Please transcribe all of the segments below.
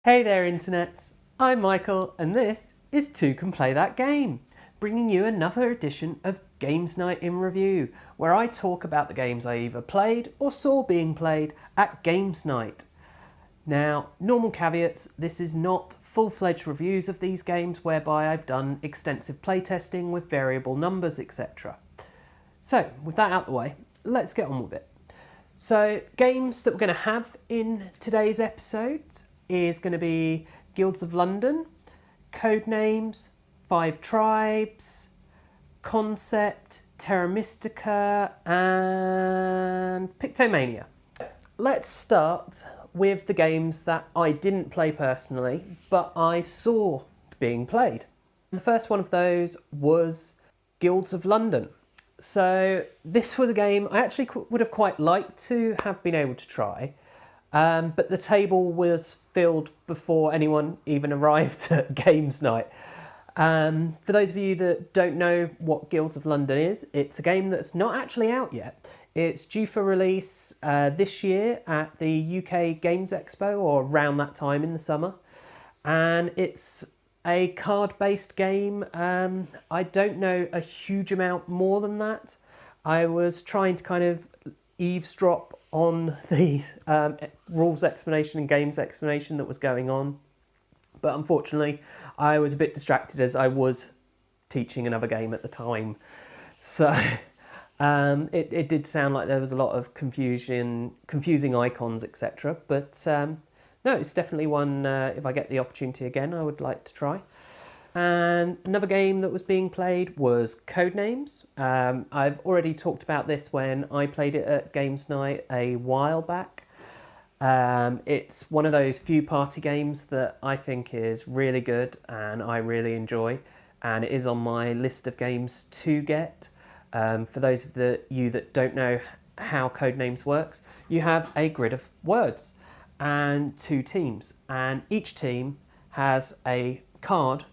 Hey there internets, I'm Michael and this is Toucan Play That Game, bringing you another edition of Games Night in Review, where I talk about the games I either played or saw being played at Games Night. Now, normal caveats, this is not full-fledged reviews of these games whereby I've done extensive playtesting with variable numbers, etc. So, with that out the way, let's get on with it. So, games that we're going to have in today's episode is going to be Guilds of London, Codenames, 5 Tribes, Concept, Terra Mystica and Pictomania. Let's start with the games that I didn't play personally, but I saw being played. The first one of those was Guilds of London. So this was a game I actually would have quite liked to have been able to try. But the table was filled before anyone even arrived at Games Night. For those of you that don't know what Guilds of London is, it's a game that's not actually out yet. It's due for release this year at the UK Games Expo, or around that time in the summer. And it's a card-based game. I don't know a huge amount more than that. I was trying to kind of eavesdrop on the rules explanation and games explanation that was going on, but unfortunately I was a bit distracted as I was teaching another game at the time, so it did sound like there was a lot of confusing icons, etc. But no, it's definitely one, if I get the opportunity again, I would like to try. And another game that was being played was Codenames. I've already talked about this when I played it at Games Night a while back. It's one of those few party games that I think is really good and I really enjoy, and it is on my list of games to get. For those of you that don't know how Codenames works, you have a grid of words and 2 teams, and each team has a card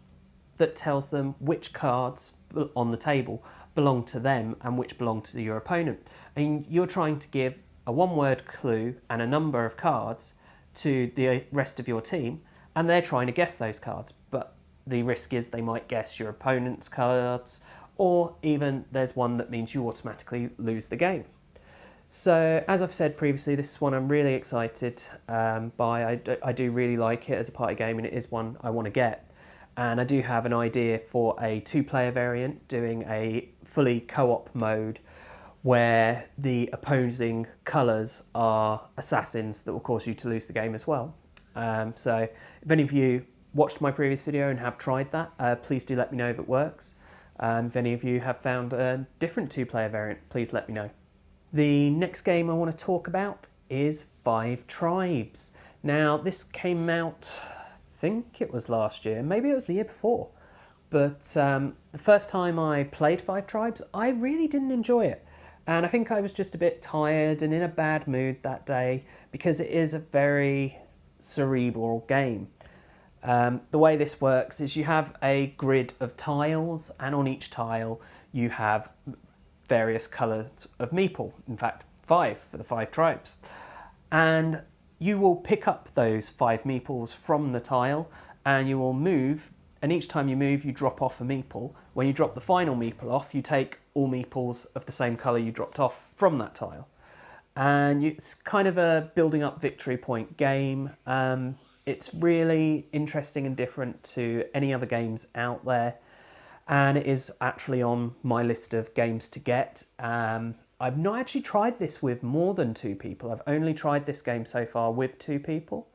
that tells them which cards on the table belong to them and which belong to your opponent. And you're trying to give a one-word clue and a number of cards to the rest of your team, and they're trying to guess those cards. But the risk is they might guess your opponent's cards, or even there's one that means you automatically lose the game. So, as I've said previously, this is one I'm really excited by. I do really like it as a party game, and it is one I want to get. And I do have an idea for a 2-player variant, doing a fully co-op mode where the opposing colours are assassins that will cause you to lose the game as well. So if any of you watched my previous video and have tried that, please do let me know if it works. If any of you have found a different 2-player variant, please let me know. The next game I want to talk about is 5 Tribes. Now, this came out, I think it was last year, maybe it was the year before, but the first time I played 5 Tribes, I really didn't enjoy it, and I think I was just a bit tired and in a bad mood that day because it is a very cerebral game. The way this works is you have a grid of tiles, and on each tile you have various colours of meeple, in fact 5 for the 5 tribes, and you will pick up those 5 meeples from the tile and you will move, and each time you move you drop off a meeple. When you drop the final meeple off, you take all meeples of the same colour you dropped off from that tile. And it's kind of a building up victory point game. It's really interesting and different to any other games out there, and it is actually on my list of games to get. I've not actually tried this with more than 2 people. I've only tried this game so far with 2 people.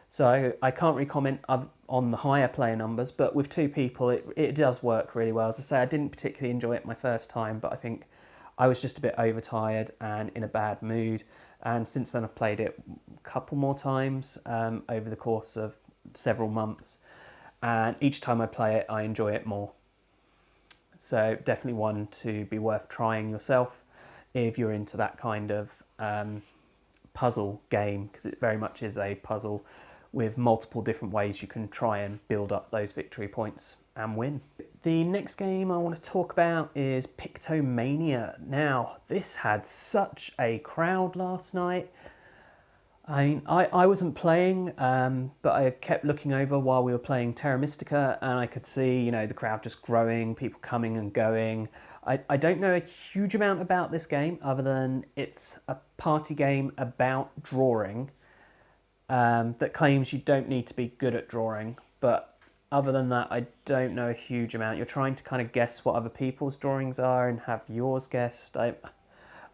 So I can't really comment on the higher player numbers, but with 2 people it does work really well. As I say, I didn't particularly enjoy it my first time, but I think I was just a bit overtired and in a bad mood. And since then I've played it a couple more times over the course of several months. And each time I play it, I enjoy it more. So definitely one to be worth trying yourself if you're into that kind of puzzle game, because it very much is a puzzle with multiple different ways you can try and build up those victory points and win. The next game I want to talk about is Pictomania. Now, this had such a crowd last night. I wasn't playing, but I kept looking over while we were playing Terra Mystica, and I could see, you know, the crowd just growing, people coming and going. I don't know a huge amount about this game other than it's a party game about drawing that claims you don't need to be good at drawing, but other than that, I don't know a huge amount. You're trying to kind of guess what other people's drawings are and have yours guessed. I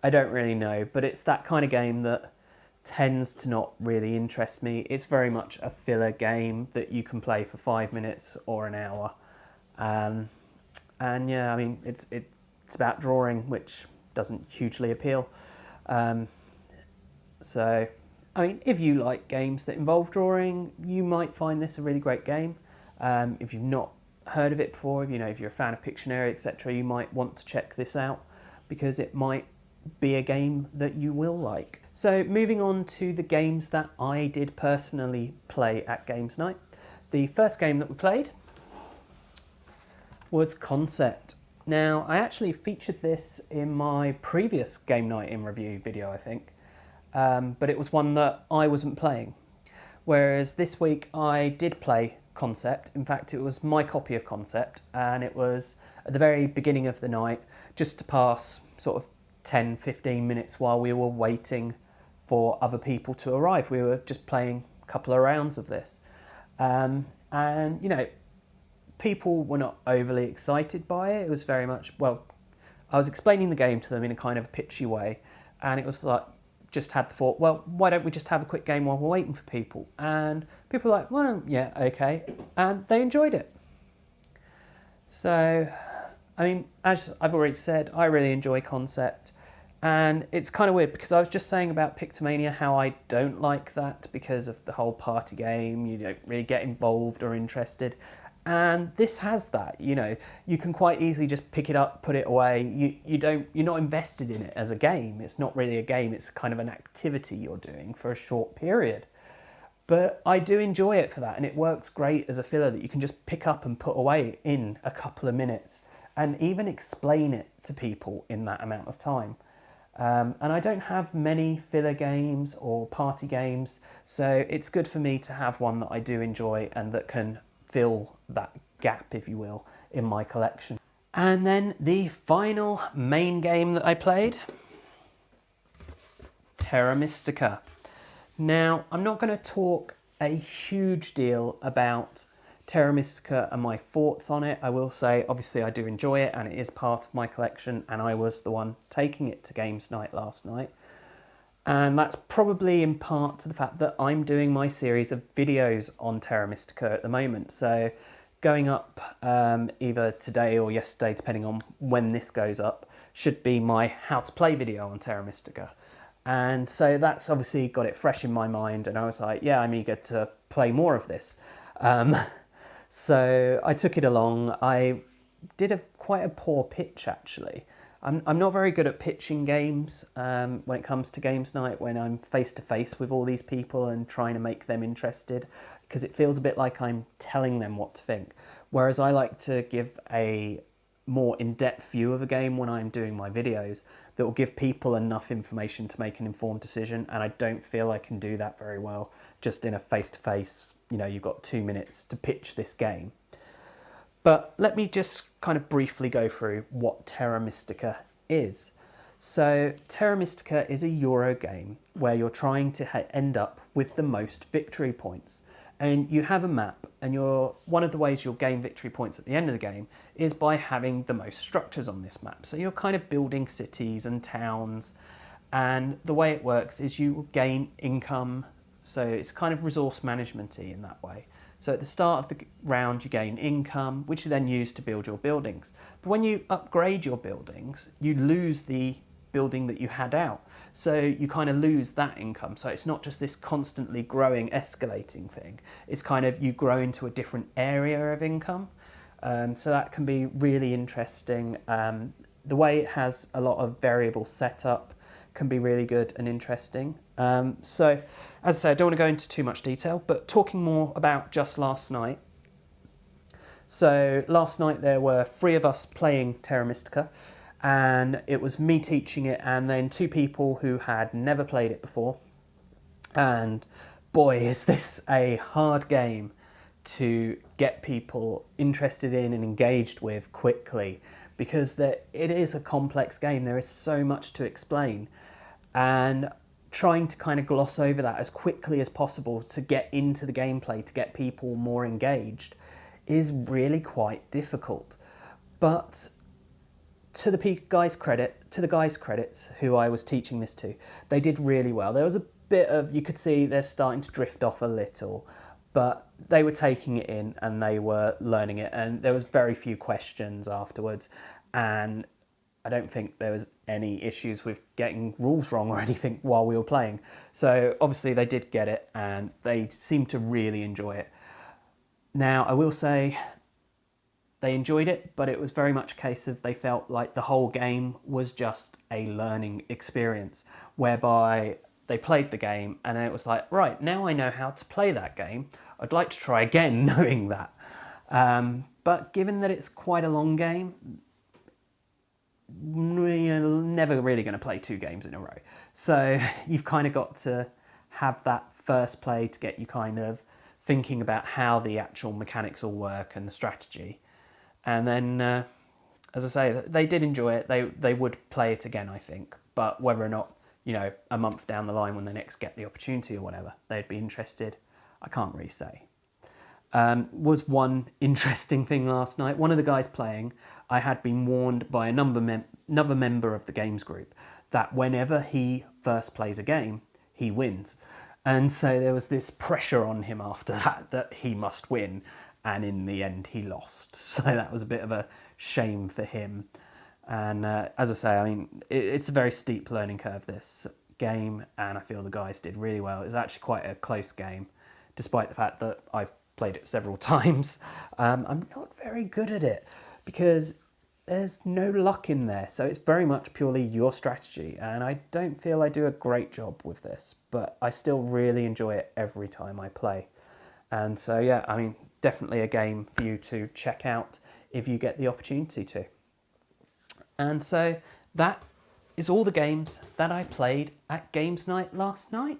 don't really know, but it's that kind of game that tends to not really interest me. It's very much a filler game that you can play for 5 minutes or an hour. And yeah, I mean, it's about drawing, which doesn't hugely appeal. So, I mean, if you like games that involve drawing, you might find this a really great game. If you've not heard of it before, if you're a fan of Pictionary, etc., you might want to check this out because it might be a game that you will like. So moving on to the games that I did personally play at Games Night. The first game that we played was Concept. Now, I actually featured this in my previous Game Night in Review video, I think, but it was one that I wasn't playing. Whereas this week I did play Concept. In fact, it was my copy of Concept, and it was at the very beginning of the night, just to pass sort of 10-15 minutes while we were waiting for other people to arrive. We were just playing a couple of rounds of this. And, you know, people were not overly excited by it. It was very much, well, I was explaining the game to them in a kind of pitchy way, and it was like, just had the thought, well, why don't we just have a quick game while we're waiting for people? And people were like, well, yeah, okay. And they enjoyed it. So, I mean, as I've already said, I really enjoy Concept. And it's kind of weird because I was just saying about Pictomania how I don't like that because of the whole party game. You don't really get involved or interested. And this has that, you know, you can quite easily just pick it up, put it away. You're not invested in it as a game. It's not really a game. It's kind of an activity you're doing for a short period. But I do enjoy it for that. And it works great as a filler that you can just pick up and put away in a couple of minutes and even explain it to people in that amount of time. And I don't have many filler games or party games, so it's good for me to have one that I do enjoy and that can fill that gap, if you will, in my collection. And then the final main game that I played, Terra Mystica. Now, I'm not going to talk a huge deal about Terra Mystica and my thoughts on it. I will say, obviously, I do enjoy it and it is part of my collection, and I was the one taking it to Games Night last night. And that's probably in part to the fact that I'm doing my series of videos on Terra Mystica at the moment. So going up either today or yesterday, depending on when this goes up, should be my how to play video on Terra Mystica. And so that's obviously got it fresh in my mind, and I was like, yeah, I'm eager to play more of this. So I took it along. I did quite a poor pitch, actually. I'm not very good at pitching games when it comes to Games Night, when I'm face-to-face with all these people and trying to make them interested, because it feels a bit like I'm telling them what to think. Whereas I like to give a more in-depth view of a game when I'm doing my videos that will give people enough information to make an informed decision, and I don't feel I can do that very well just in a face-to-face, you know, you've got 2 minutes to pitch this game. But let me just kind of briefly go through what Terra Mystica is. So Terra Mystica is a Euro game where you're trying to end up with the most victory points. And you have a map, and one of the ways you'll gain victory points at the end of the game is by having the most structures on this map. So you're kind of building cities and towns, and the way it works is you gain income. So it's kind of resource management-y in that way. So at the start of the round you gain income, which you then use to build your buildings. But when you upgrade your buildings, you lose the building that you had out. So you kind of lose that income. So it's not just this constantly growing, escalating thing. It's kind of you grow into a different area of income. So that can be really interesting. The way it has a lot of variable setup can be really good and interesting. So as I say, I don't want to go into too much detail, but talking more about just last night. So last night there were 3 of us playing Terra Mystica, and it was me teaching it and then 2 people who had never played it before. And boy, is this a hard game to get people interested in and engaged with quickly, because it is a complex game. There is so much to explain, and trying to kind of gloss over that as quickly as possible to get into the gameplay, to get people more engaged, is really quite difficult. But to the guys' credits who I was teaching this to, they did really well. There was a bit of, you could see they're starting to drift off a little, but they were taking it in and they were learning it, and there was very few questions afterwards, and I don't think there was any issues with getting rules wrong or anything while we were playing. So obviously they did get it and they seemed to really enjoy it. Now, I will say they enjoyed it, but it was very much a case of they felt like the whole game was just a learning experience, whereby they played the game and it was like, right, now I know how to play that game. I'd like to try again knowing that. But given that it's quite a long game, you're never really going to play 2 games in a row. So you've kind of got to have that first play to get you kind of thinking about how the actual mechanics all work and the strategy. And then, as I say, they did enjoy it. They would play it again, I think. But whether or not, you know, a month down the line when they next get the opportunity or whatever, they'd be interested, I can't really say. Was one interesting thing last night. One of the guys playing, I had been warned by another member of the games group that whenever he first plays a game, he wins. And so there was this pressure on him after that he must win. And in the end, he lost. So that was a bit of a shame for him. And as I say, I mean, it's a very steep learning curve, this game, and I feel the guys did really well. It was actually quite a close game, despite the fact that I've played it several times. I'm not very good at it because there's no luck in there, so it's very much purely your strategy, and I don't feel I do a great job with this, but I still really enjoy it every time I play. And so yeah, I mean, definitely a game for you to check out if you get the opportunity to. And so that is all the games that I played at Games Night last night.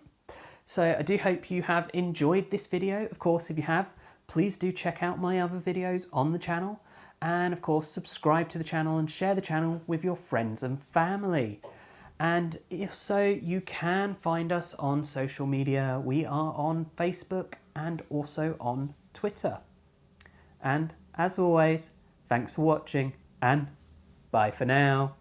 So I do hope you have enjoyed this video. Of course, if you have, please do check out my other videos on the channel. And of course, subscribe to the channel and share the channel with your friends and family. And if so, you can find us on social media. We are on Facebook and also on Twitter. And as always, thanks for watching and bye for now.